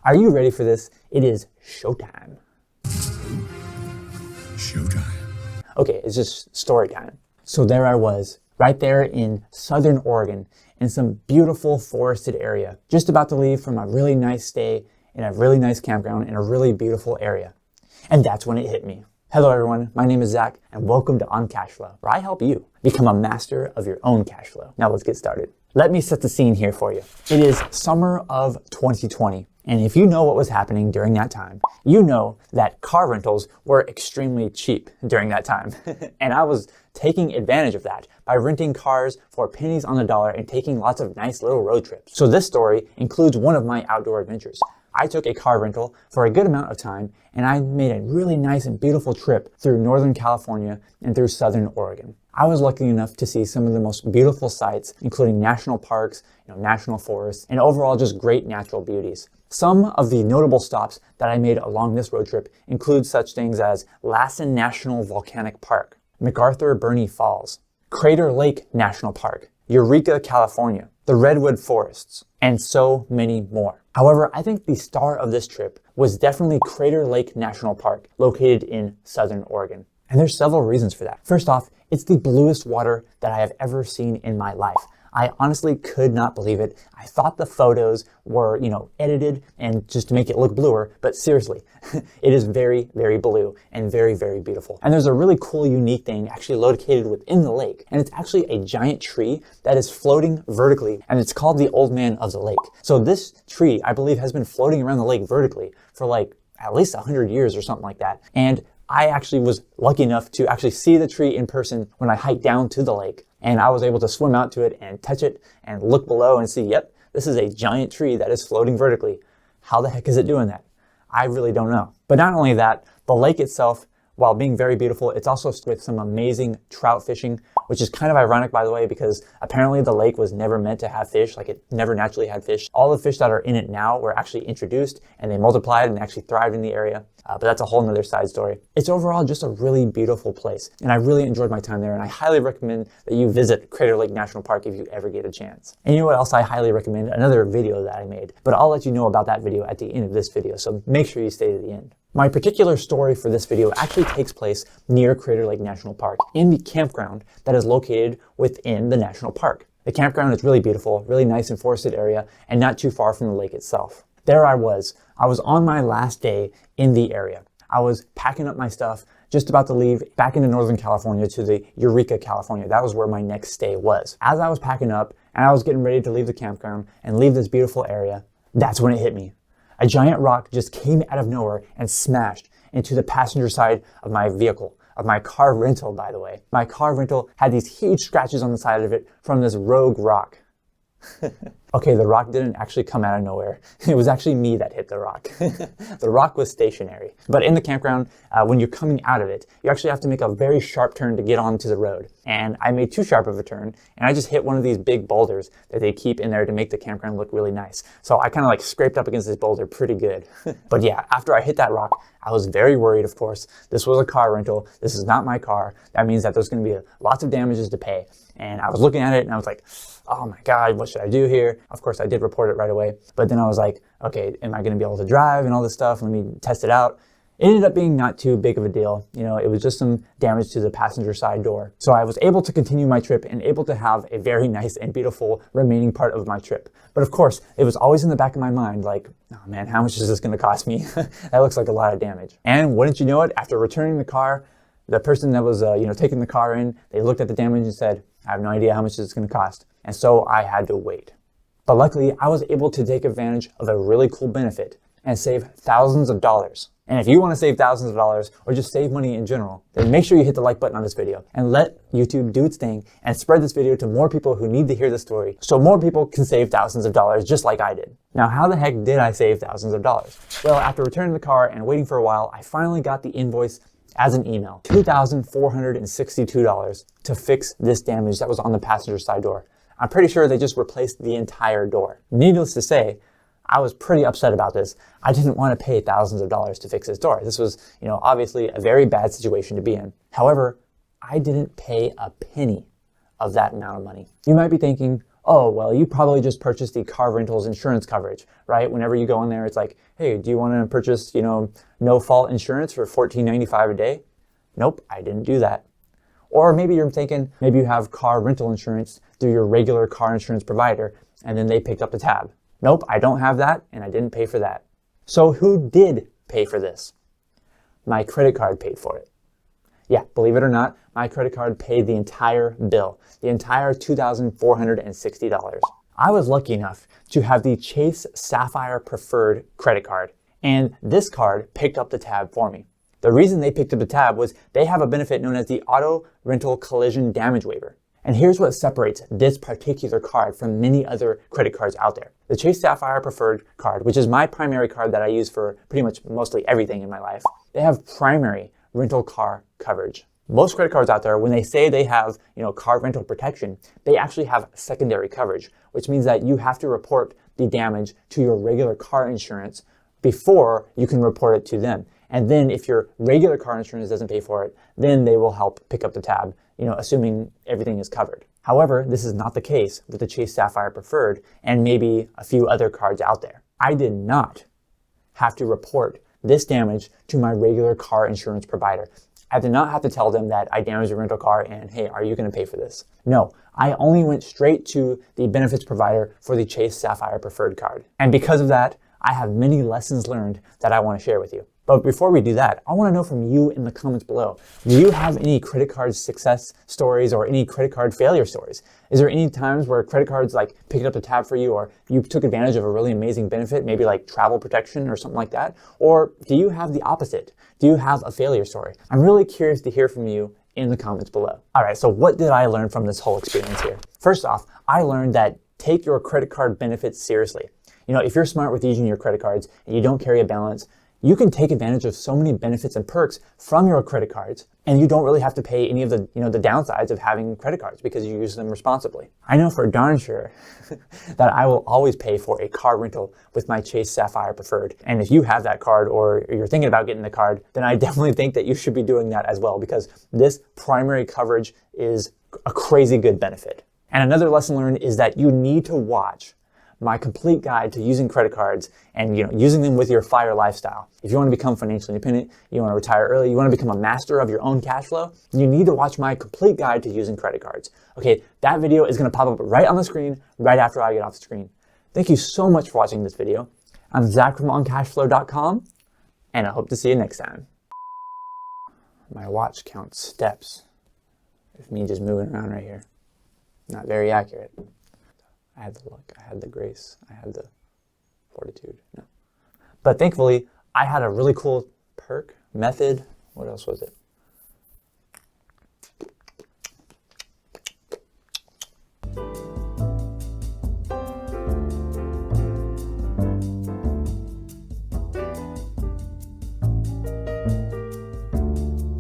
Are you ready for this? It is showtime. Showtime. Okay, it's just story time. So there I was, right there in Southern Oregon, in some beautiful forested area, just about to leave from a really nice stay in a really nice campground in a really beautiful area. And that's when it hit me. Hello everyone, my name is Zach, and welcome to On Cash Flow, where I help you become a master of your own cash flow. Now let's get started. Let me set the scene here for you. It is summer of 2020. And if you know what was happening during that time, you know that car rentals were extremely cheap during that time. And I was taking advantage of that by renting cars for pennies on the dollar and taking lots of nice little road trips. So this story includes one of my outdoor adventures. I took a car rental for a good amount of time, and I made a really nice and beautiful trip through Northern California and through Southern Oregon. I was lucky enough to see some of the most beautiful sights, including national parks, national forests, and overall just great natural beauties. Some of the notable stops that I made along this road trip include such things as Lassen National Volcanic Park, MacArthur Burney Falls, Crater Lake National Park, Eureka, California, the Redwood Forests, and so many more. However, I think the star of this trip was definitely Crater Lake National Park, located in Southern Oregon. And there's several reasons for that. First off, it's the bluest water that I have ever seen in my life. I honestly could not believe it. I thought the photos were, edited and just to make it look bluer, but seriously, it is very, very blue and very, very beautiful. And there's a really cool, unique thing actually located within the lake, and it's actually a giant tree that is floating vertically, and it's called the Old Man of the Lake. So this tree, I believe, has been floating around the lake vertically for at least 100 years or something like that. And I actually was lucky enough to actually see the tree in person when I hiked down to the lake, and I was able to swim out to it and touch it and look below and see, yep, this is a giant tree that is floating vertically. How the heck is it doing that? I really don't know. But not only that, the lake itself, while being very beautiful, it's also with some amazing trout fishing, which is kind of ironic, by the way, because apparently the lake was never meant to have fish, it never naturally had fish. All the fish that are in it now were actually introduced and they multiplied and actually thrived in the area. But that's a whole nother side story. It's overall just a really beautiful place, and I really enjoyed my time there, and I highly recommend that you visit Crater Lake National Park if you ever get a chance. And you know what else I highly recommend? Another video that I made, but I'll let you know about that video at the end of this video, so make sure you stay to the end. My particular story for this video actually takes place near Crater Lake National Park in the campground that is located within the national park. The campground is really beautiful, really nice and forested area, and not too far from the lake itself. There I was on my last day in the area. I was packing up my stuff, just about to leave back into Northern California to the Eureka, California. That was where my next stay was. As I was packing up and I was getting ready to leave the campground and leave this beautiful area, that's when it hit me. A giant rock just came out of nowhere and smashed into the passenger side of my vehicle, of my car rental, by the way. My car rental had these huge scratches on the side of it from this rogue rock. Okay, the rock didn't actually come out of nowhere. It was actually me that hit the rock. The rock was stationary. But in the campground, when you're coming out of it, you actually have to make a very sharp turn to get onto the road. And I made too sharp of a turn, and I just hit one of these big boulders that they keep in there to make the campground look really nice. So I kind of scraped up against this boulder pretty good. But yeah, after I hit that rock, I was very worried, of course. This was a car rental. This is not my car. That means that there's going to be lots of damages to pay. And I was looking at it and I was like, oh my God, what should I do here? Of course, I did report it right away. But then I was like, okay, am I going to be able to drive and all this stuff? Let me test it out. It ended up being not too big of a deal. It was just some damage to the passenger side door. So I was able to continue my trip and able to have a very nice and beautiful remaining part of my trip. But of course, it was always in the back of my mind, oh man, how much is this going to cost me? That looks like a lot of damage. And wouldn't you know it, after returning the car, the person that was, taking the car in, they looked at the damage and said, I have no idea how much it's going to cost. And so I had to wait. But luckily, I was able to take advantage of a really cool benefit and save thousands of dollars. And if you want to save thousands of dollars or just save money in general, then make sure you hit the like button on this video and let YouTube do its thing and spread this video to more people who need to hear the story so more people can save thousands of dollars just like I did. Now, how the heck did I save thousands of dollars? Well, after returning the car and waiting for a while, I finally got the invoice as an email, $2,462 to fix this damage that was on the passenger side door. I'm pretty sure they just replaced the entire door. Needless to say, I was pretty upset about this. I didn't want to pay thousands of dollars to fix this door. This was, obviously a very bad situation to be in. However, I didn't pay a penny of that amount of money. You might be thinking, oh, well, you probably just purchased the car rentals insurance coverage, right? Whenever you go in there, it's like, hey, do you want to purchase, no fault insurance for $14.95 a day? Nope, I didn't do that. Or maybe you're thinking, maybe you have car rental insurance through your regular car insurance provider, and then they picked up the tab. Nope, I don't have that, and I didn't pay for that. So who did pay for this? My credit card paid for it. Yeah, believe it or not, my credit card paid the entire bill, the entire $2,460. I was lucky enough to have the Chase Sapphire Preferred credit card, and this card picked up the tab for me. The reason they picked up the tab was they have a benefit known as the Auto Rental Collision Damage Waiver. And here's what separates this particular card from many other credit cards out there. The Chase Sapphire Preferred card, which is my primary card that I use for pretty much mostly everything in my life, they have primary rental car coverage. Most credit cards out there, when they say they have, car rental protection, they actually have secondary coverage, which means that you have to report the damage to your regular car insurance before you can report it to them. And then if your regular car insurance doesn't pay for it, then they will help pick up the tab, assuming everything is covered. However, this is not the case with the Chase Sapphire Preferred and maybe a few other cards out there. I did not have to report this damage to my regular car insurance provider. I did not have to tell them that I damaged a rental car and, hey, are you going to pay for this? No, I only went straight to the benefits provider for the Chase Sapphire Preferred card. And because of that, I have many lessons learned that I want to share with you. But before we do that, I want to know from you in the comments below, do you have any credit card success stories or any credit card failure stories? Is there any times where credit cards picked up the tab for you, or you took advantage of a really amazing benefit, maybe like travel protection or something like that? Or do you have the opposite? Do you have a failure story? I'm really curious to hear from you in the comments below. All right, so what did I learn from this whole experience here? First off, I learned that take your credit card benefits seriously. If you're smart with using your credit cards and you don't carry a balance, you can take advantage of so many benefits and perks from your credit cards, and you don't really have to pay any of the, the downsides of having credit cards because you use them responsibly. I know for darn sure that I will always pay for a car rental with my Chase Sapphire Preferred. And if you have that card or you're thinking about getting the card, then I definitely think that you should be doing that as well, because this primary coverage is a crazy good benefit. And another lesson learned is that you need to watch my complete guide to using credit cards and using them with your F.I.R.E lifestyle. If you want to become financially independent, you want to retire early, you want to become a master of your own cash flow, you need to watch my complete guide to using credit cards. Okay, that video is going to pop up right on the screen right after I get off the screen. Thank you so much for watching this video. I'm Zach from OnCashFlow.com, and I hope to see you next time. My watch counts steps with me just moving around right here. Not very accurate. I had the luck, I had the grace, I had the fortitude. No. But thankfully, I had a really cool perk, method. What else was it?